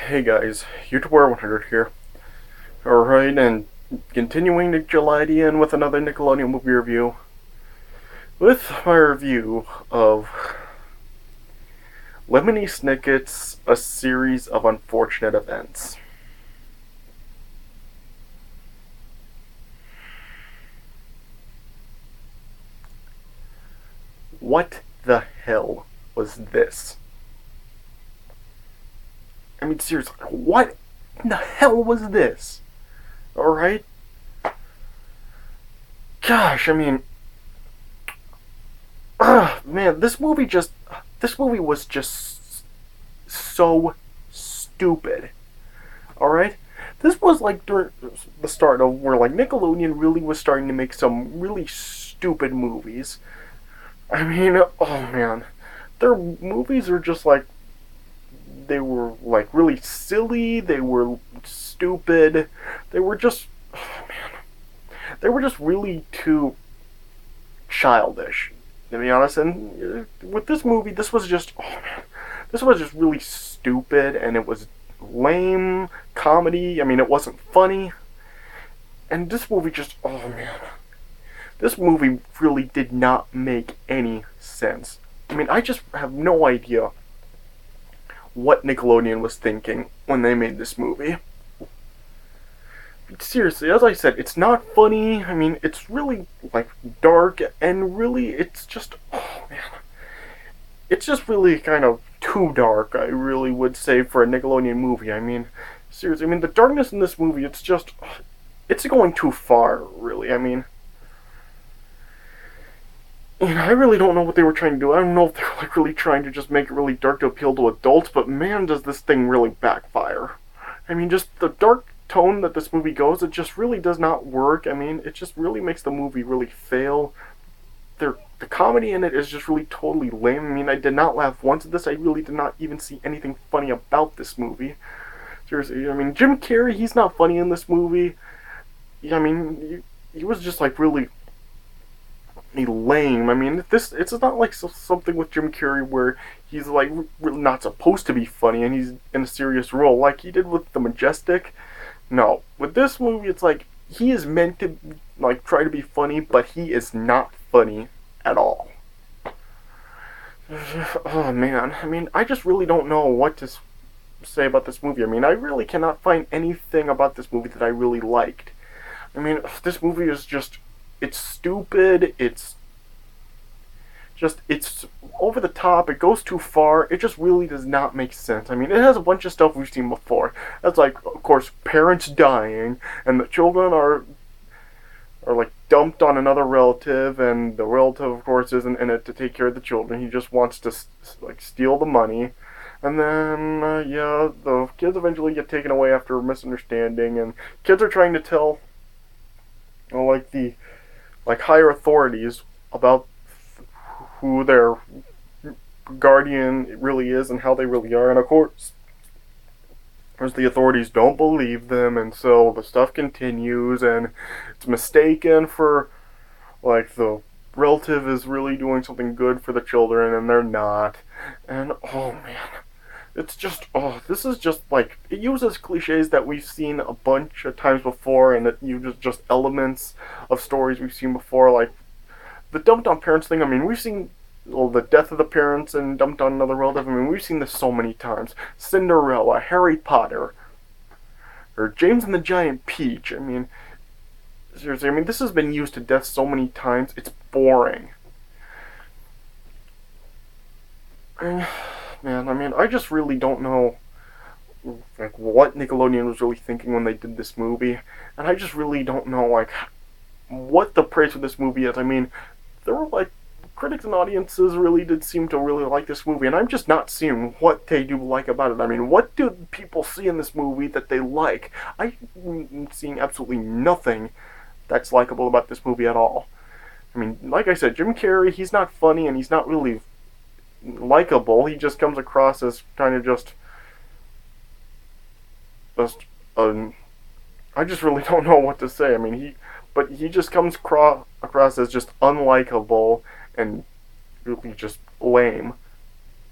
Hey guys, YouTuber 100 here. Alright, and continuing the Jaladian with another Nickelodeon movie review. With my review of Lemony Snicket's A Series of Unfortunate Events. What the hell was this? I mean, seriously, what the hell was this? Alright? Gosh, I mean, man, this movie was just so stupid. Alright? This was like during the start of where like Nickelodeon really was starting to make some really stupid movies. I mean, oh man. Their movies are just like, they were like really silly, they were stupid, they were just, oh man, they were just really too childish, to be honest. And with this movie, this was just, oh man, this was just really stupid, and it was lame comedy. I mean, it wasn't funny. And this movie just, oh man, this movie really did not make any sense. I mean, I just have no idea what Nickelodeon was thinking when they made this movie. Seriously, as I said, it's not funny. I mean, it's really like dark, and really it's just, oh man, it's just really kind of too dark, I really would say, for a Nickelodeon movie. I mean, seriously, I mean, the darkness in this movie, it's just, it's going too far, really. I mean, I really don't know what they were trying to do. I don't know if they were like really trying to just make it really dark to appeal to adults, but man, does this thing really backfire. I mean, just the dark tone that this movie goes, it just really does not work. I mean, it just really makes the movie really fail. The comedy in it is just really totally lame. I mean, I did not laugh once at this. I really did not even see anything funny about this movie. Seriously, I mean, Jim Carrey, he's not funny in this movie. I mean, he was just like really lame. I mean, it's not like something with Jim Carrey where he's like really not supposed to be funny and he's in a serious role like he did with The Majestic. No, with this movie, it's like he is meant to like try to be funny, but he is not funny at all. Oh man, I mean, I just really don't know what to say about this movie. I mean, I really cannot find anything about this movie that I really liked. I mean, this movie is just, it's stupid, it's over the top, it goes too far, it just really does not make sense. I mean, it has a bunch of stuff we've seen before. That's like, of course, parents dying, and the children are like dumped on another relative, and the relative, of course, isn't in it to take care of the children. He just wants to like steal the money. And then, yeah, the kids eventually get taken away after a misunderstanding, and kids are trying to tell, like, the higher authorities about who their guardian really is and how they really are. And of course, the authorities don't believe them, and so the stuff continues, and it's mistaken for like the relative is really doing something good for the children, and they're not. And oh man, it's just, oh, this is just like, it uses cliches that we've seen a bunch of times before, and it uses just elements of stories we've seen before, like the dumped on parents thing. I mean, we've seen, well, the death of the parents and dumped on another relative. I mean, we've seen this so many times. Cinderella, Harry Potter, or James and the Giant Peach. I mean, seriously, I mean, this has been used to death so many times, it's boring. Man, I mean, I just really don't know like what Nickelodeon was really thinking when they did this movie, and I just really don't know like what the praise for this movie is. I mean, there were like critics and audiences really did seem to really like this movie, and I'm just not seeing what they do like about it. I mean, what do people see in this movie that they like? I'm seeing absolutely nothing that's likable about this movie at all. I mean, like I said, Jim Carrey, he's not funny and he's not really likable. He just comes across as kind of just I just really don't know what to say. I mean, he just comes across as just unlikable and really just lame.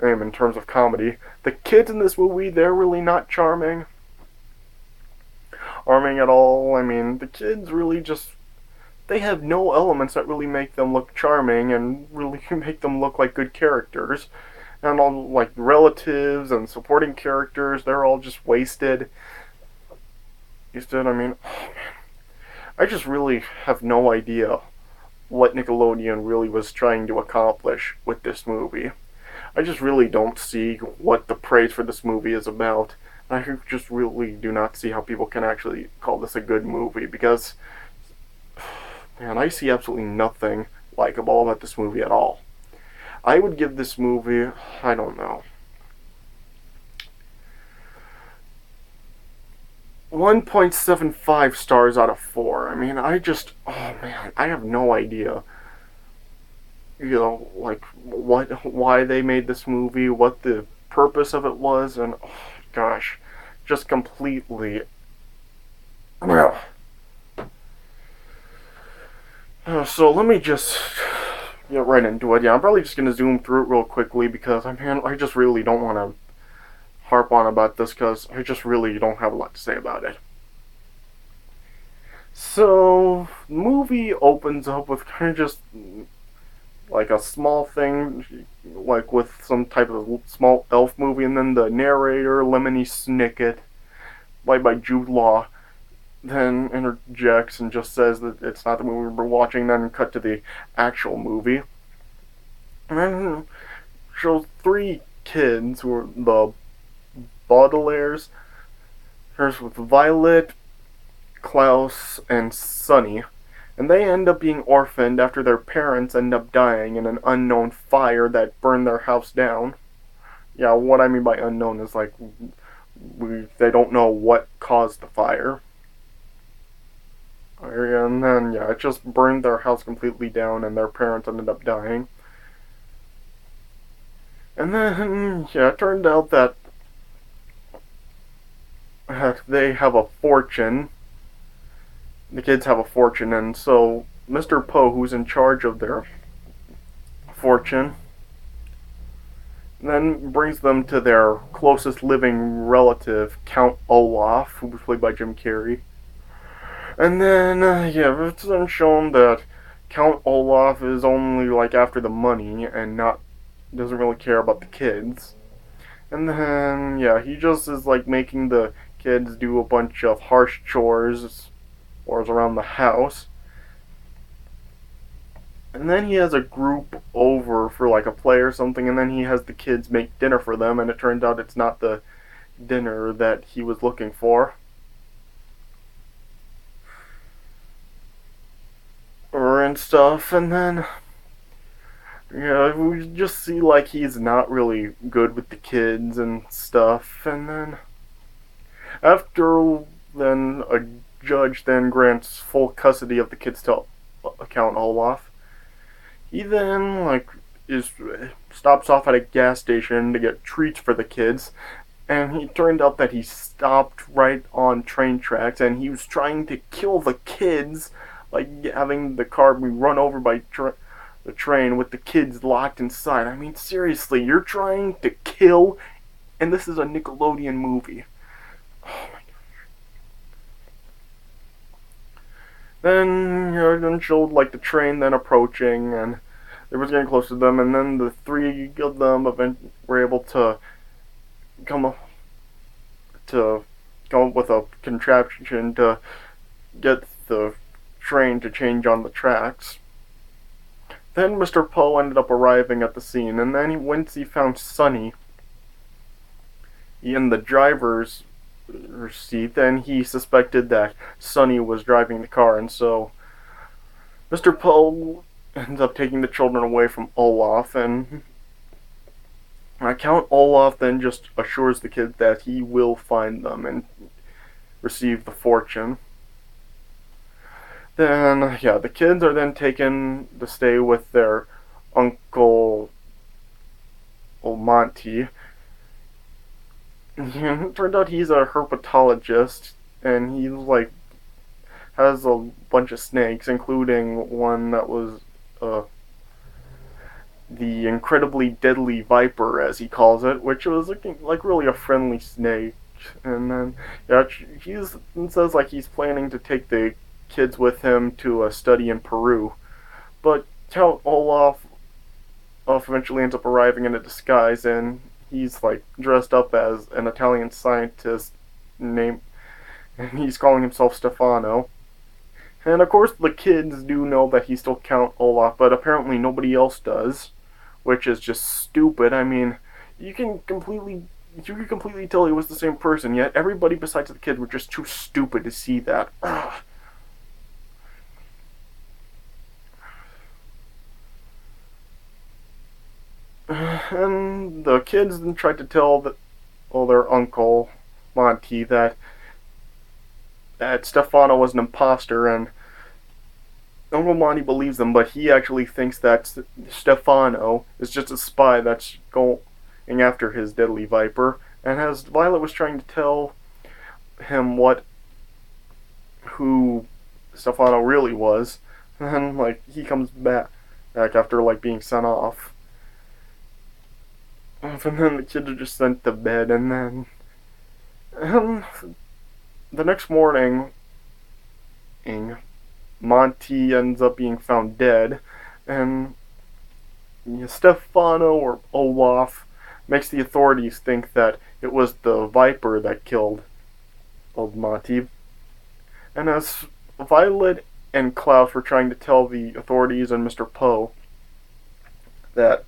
in terms of comedy. The kids in this movie, they're really not charming at all. I mean, the kids really just, they have no elements that really make them look charming and really make them look like good characters. And all like relatives and supporting characters, they're all just wasted. I mean, I just really have no idea what Nickelodeon really was trying to accomplish with this movie. I just really don't see what the praise for this movie is about. I just really do not see how people can actually call this a good movie because, man, I see absolutely nothing likable about this movie at all. I would give this movie, I don't know, 1.75 stars out of 4. I mean, oh man, I have no idea, like, why they made this movie, what the purpose of it was, and, oh, gosh, just completely, so let me just get right into it. Yeah, I'm probably just going to zoom through it real quickly because, I just really don't want to harp on about this because I just really don't have a lot to say about it. So, the movie opens up with kind of just like a small thing, like with some type of small elf movie, and then the narrator, Lemony Snicket, played by Jude Law, then interjects and just says that it's not the movie we're watching, then cut to the actual movie. And then shows 3 kids who are the Baudelaires. There's with Violet, Klaus, and Sunny. And they end up being orphaned after their parents end up dying in an unknown fire that burned their house down. Yeah, what I mean by unknown is like they don't know what caused the fire. And then, yeah, it just burned their house completely down and their parents ended up dying. And then, yeah, it turned out that they have a fortune. The kids have a fortune, and so Mr. Poe, who's in charge of their fortune, then brings them to their closest living relative, Count Olaf, who was played by Jim Carrey. And then, yeah, it's then shown that Count Olaf is only like after the money and doesn't really care about the kids. And then, yeah, he just is like making the kids do a bunch of harsh chores around the house. And then he has a group over for like a play or something, and then he has the kids make dinner for them, and it turns out it's not the dinner that he was looking for. And stuff, and then, yeah, we just see like he's not really good with the kids and stuff, and then after then a judge then grants full custody of the kids to Count Olaf. He then like stops off at a gas station to get treats for the kids, and he turned out that he stopped right on train tracks and he was trying to kill the kids, like having the car be run over by the train with the kids locked inside. I mean, seriously, you're trying to kill, and this is a Nickelodeon movie. Oh my gosh. Then, then showed like the train then approaching, and it was getting close to them, and then the 3 of them were able to come up with a contraption to get the train to change on the tracks. Then Mr. Poe ended up arriving at the scene, and then once he found Sunny in the driver's seat, then he suspected that Sunny was driving the car, and so Mr. Poe ends up taking the children away from Olaf, and Count Olaf then just assures the kids that he will find them and receive the fortune. Then, yeah, the kids are then taken to stay with their uncle, Monty. And it turned out he's a herpetologist, and he, like, has a bunch of snakes, including one that was the incredibly deadly viper, as he calls it, which was looking like really a friendly snake. And then yeah, he says like he's planning to take the kids with him to a study in Peru, but Count Olaf eventually ends up arriving in a disguise, and he's like dressed up as an Italian scientist named, and he's calling himself Stefano. And of course, the kids do know that he's still Count Olaf, but apparently nobody else does, which is just stupid. I mean, you can completely you can completely tell he was the same person, yet everybody besides the kid were just too stupid to see that. And the kids then tried to tell their uncle Monty that Stefano was an imposter, and Uncle Monty believes them, but he actually thinks that Stefano is just a spy that's going after his deadly viper. And as Violet was trying to tell him who Stefano really was, then like he comes back after like being sent off. And then the kids are just sent to bed, and then the next morning, Monty ends up being found dead, and Stefano or Olaf makes the authorities think that it was the Viper that killed old Monty. And as Violet and Klaus were trying to tell the authorities and Mr. Poe that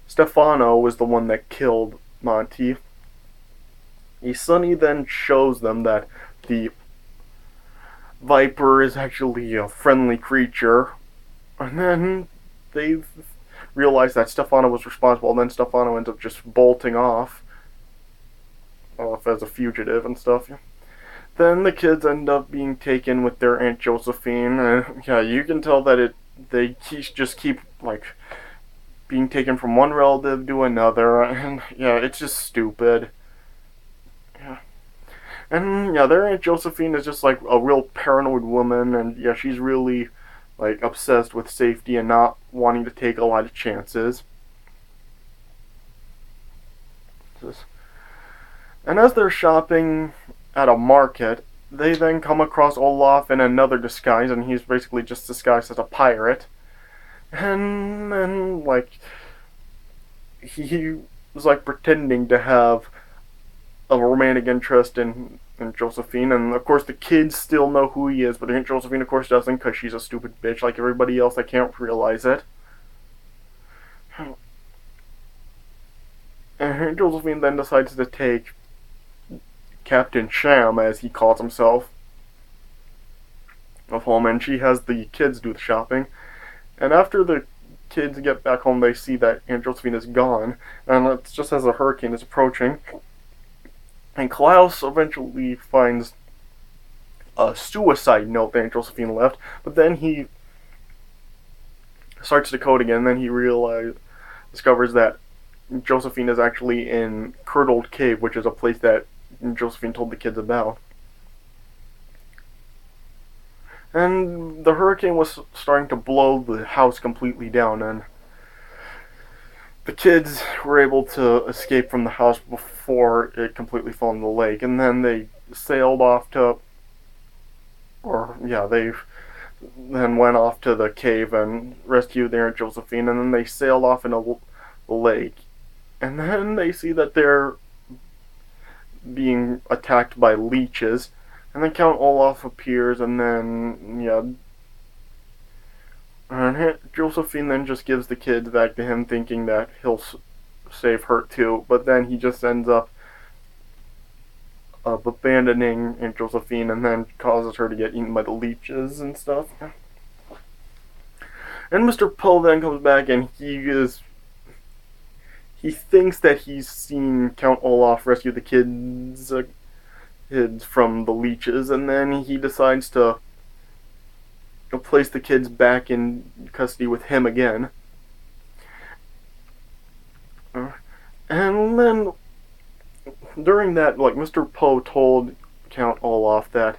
Stefano was the one that killed Monty, Sonny then shows them that the Viper is actually a friendly creature, and then they realize that Stefano was responsible, and then Stefano ends up just bolting off as a fugitive and stuff. Then the kids end up being taken with their Aunt Josephine, and yeah, you can tell that they just keep like being taken from one relative to another, and yeah, it's just stupid. Yeah. And yeah, their Aunt Josephine is just like a real paranoid woman, and yeah, she's really like obsessed with safety and not wanting to take a lot of chances. And as they're shopping at a market, they then come across Olaf in another disguise, and he's basically just disguised as a pirate. And then like he was like pretending to have a romantic interest in Josephine, and of course the kids still know who he is, but Aunt Josephine of course doesn't, because she's a stupid bitch like everybody else that can't realize it. And Aunt Josephine then decides to take Captain Sham, as he calls himself, of home, and she has the kids do the shopping. And after the kids get back home, they see that Aunt Josephine is gone, and it's just as a hurricane is approaching. And Klaus eventually finds a suicide note that Aunt Josephine left, but then he starts to code again, and then he discovers that Josephine is actually in Curdled Cave, which is a place that Josephine told the kids about. And the hurricane was starting to blow the house completely down, and the kids were able to escape from the house before it completely fell in the lake, and then they sailed off they then went off to the cave and rescued their Aunt Josephine, and then they sailed off in a lake, and then they see that they're being attacked by leeches, and then Count Olaf appears, and then and Josephine then just gives the kids back to him, thinking that he'll save her too, but then he just ends up abandoning Aunt Josephine, and then causes her to get eaten by the leeches and stuff. And Mr. Poe then comes back, and he thinks that he's seen Count Olaf rescue the kids from the leeches, and then he decides to place the kids back in custody with him again. And then during that, like, Mr. Poe told Count Olaf that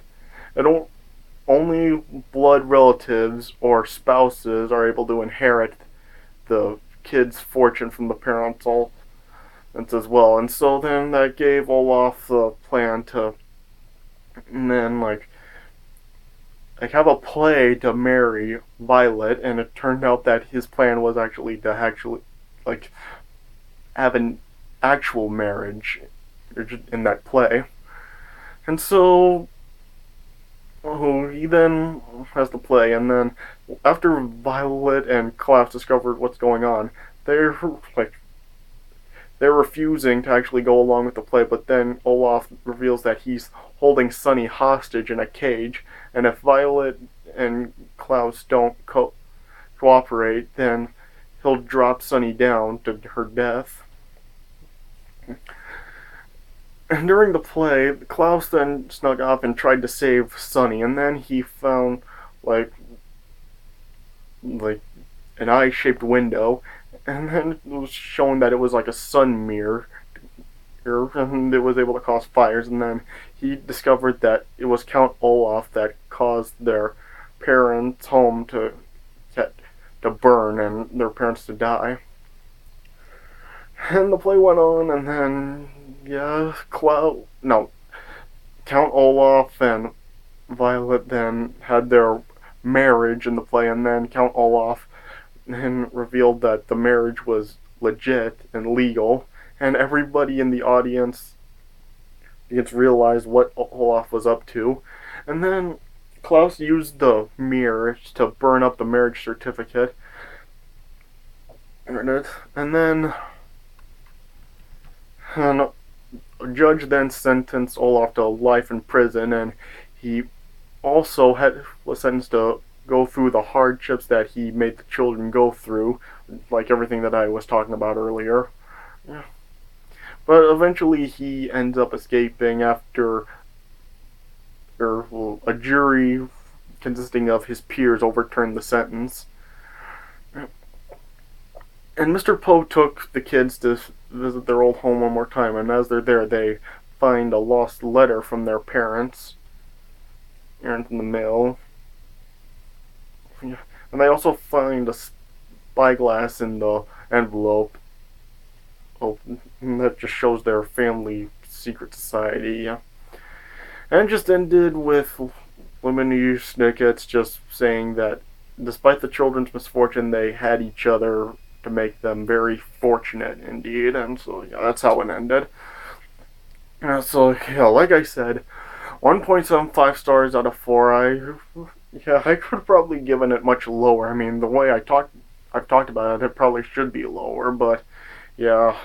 only blood relatives or spouses are able to inherit the kid's fortune from the parents all as well. And so then that gave Olaf the plan to, and then like have a play to marry Violet, and it turned out that his plan was actually to like have an actual marriage in that play. And so he then has the play, and then after Violet and Klaus discovered what's going on, they're like they're refusing to actually go along with the play, but then Olaf reveals that he's holding Sunny hostage in a cage, and if Violet and Klaus don't cooperate, then he'll drop Sunny down to her death. And during the play, Klaus then snuck off and tried to save Sunny, and then he found like like an eye-shaped window, and then it was shown that it was like a sun mirror, and it was able to cause fires. And then he discovered that it was Count Olaf that caused their parents' home to burn and their parents to die. And the play went on, and then Count Olaf and Violet then had their marriage in the play, and then Count Olaf then revealed that the marriage was legit and legal, and everybody in the audience realized what Olaf was up to. And then Klaus used the mirror to burn up the marriage certificate, and then a judge then sentenced Olaf to life in prison, and he also was sentenced to go through the hardships that he made the children go through, like everything that I was talking about earlier. Yeah. But eventually he ends up escaping after a jury consisting of his peers overturned the sentence. And Mr. Poe took the kids to visit their old home one more time, and as they're there, they find a lost letter from their parents in the mail. And they also find a spyglass in the envelope. And that just shows their family secret society. And it just ended with Lemony Snicket just saying that despite the children's misfortune, they had each other to make them very fortunate indeed. And so, yeah, that's how it ended. So, yeah, like I said, 1.75 stars out of 4. I could have probably given it much lower. I mean, the way I've talked about it, it probably should be lower, but yeah.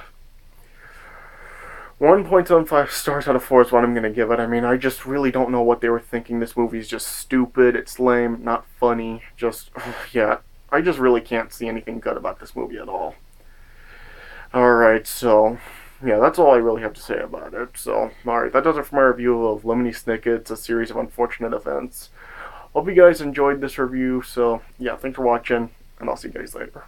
1.75 stars out of 4 is what I'm going to give it. I mean, I just really don't know what they were thinking. This movie's just stupid, it's lame, not funny, just, yeah. I just really can't see anything good about this movie at all. Alright, so, yeah, that's all I really have to say about it. So, alright, that does it for my review of Lemony Snicket's A Series of Unfortunate Events. Hope you guys enjoyed this review, so, yeah, thanks for watching, and I'll see you guys later.